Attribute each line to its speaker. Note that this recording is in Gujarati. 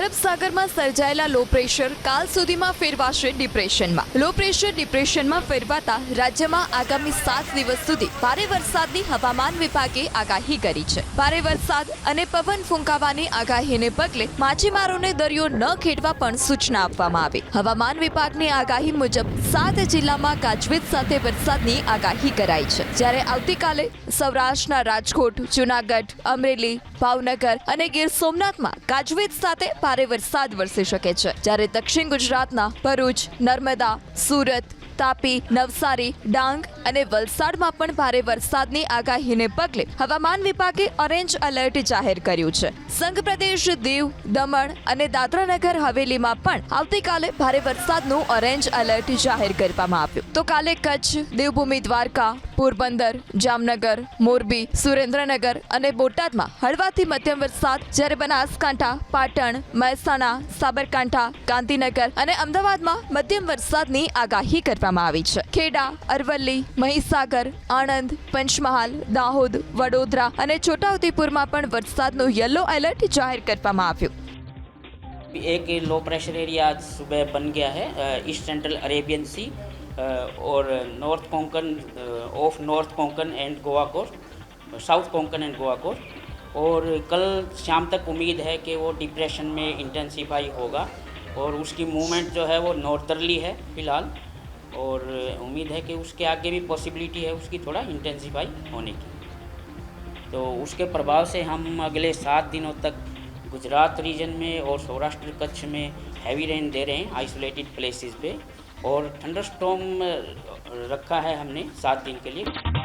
Speaker 1: અરબ સાગરમાં સર્જાયેલા લો પ્રેશર કાલ સુધીમાં ફેરવાશે ડિપ્રેશનમાં. લો પ્રેશર ડિપ્રેશનમાં ફેરવાતા રાજ્યમાં આગામી 7 દિવસ સુધી ભારે વરસાદની હવામાન વિભાગે આગાહી કરી છે. ભારે વરસાદ અને પવન ફૂંકાવાની આગાહીને પગલે માછીમારોને દરિયો ન ખેડવા પણ સૂચના આપવામાં આવી. હવામાન વિભાગની આગાહી મુજબ 7 જિલ્લામાં ગાજવીજ સાથે વરસાદની આગાહી કરાઈ છે. જ્યારે આવતીકાલે સૌરાષ્ટ્રના રાજકોટ, જૂનાગઢ, અમરેલી, ભાવનગર અને ગીર સોમનાથમાં ગાજવીજ સાથે ભારે વરસાદ વરસી શકે છે. જ્યારે દક્ષિણ ગુજરાતના ભરૂચ, નર્મદા, સુરત, તાપી, નવસારી, ડાંગ અને વલસાડમાં પણ ભારે વરસાદની આગાહીને પગલે હવામાન વિભાગે ઓરેન્જ એલર્ટ જાહેર કર્યું છે. સંઘ પ્રદેશ દીવ, દમણ અને દાદરાનગર હવેલીમાં પણ આવતીકાલે ભારે વરસાદનું ઓરેન્જ એલર્ટ જાહેર કરવામાં આવ્યું. તો કાલે કચ્છ, દેવભૂમિ દ્વારકા, પોરબંદર, જામનગર, મોરબી, સુરેન્દ્રનગર અને બોટાદમાં હળવાથી મધ્યમ વરસાદ, જ્યારે બનાસકાંઠા, પાટણ, મહેસાણા, સાબરકાંઠા, ગાંધીનગર અને અમદાવાદમાં મધ્યમ વરસાદની આગાહી કરવામાં આવી છે. ખેડા, અરવલ્લી, મહીસાગર, આણંદ, પંચમહાલ, દાહોદ, વડોદરા અને છોટાઉદેપુરમાં પણ વરસાદનું યલો એલર્ટ જાહેર કરવામાં આવ્યું.
Speaker 2: एक लो प्रेशर एरिया आज सुबह बन गया है ईस्ट सेंट्रल अरेबियन सी और north Konkan of north Konkan and Goa coast, south Konkan and Goa coast. और कल शाम तक उम्मीद है कि वो डिप्रेशन में इंटेंसिफाई होगा और उसकी मूवमेंट जो है वो नॉर्थरली है फ़िलहाल. और उम्मीद है कि उसके आगे भी पॉसिबिलिटी है उसकी थोड़ा इंटेंसिफाई होने की. तो उसके प्रभाव से हम अगले 7 दिनों तक गुजरात रीजन में और सौराष्ट्र कच्छ में हैवी रेन दे रहे हैं आइसोलेटेड प्लेसेस पे. और थंडरस्टॉर्म रखा है हमने 7 दिन के लिए.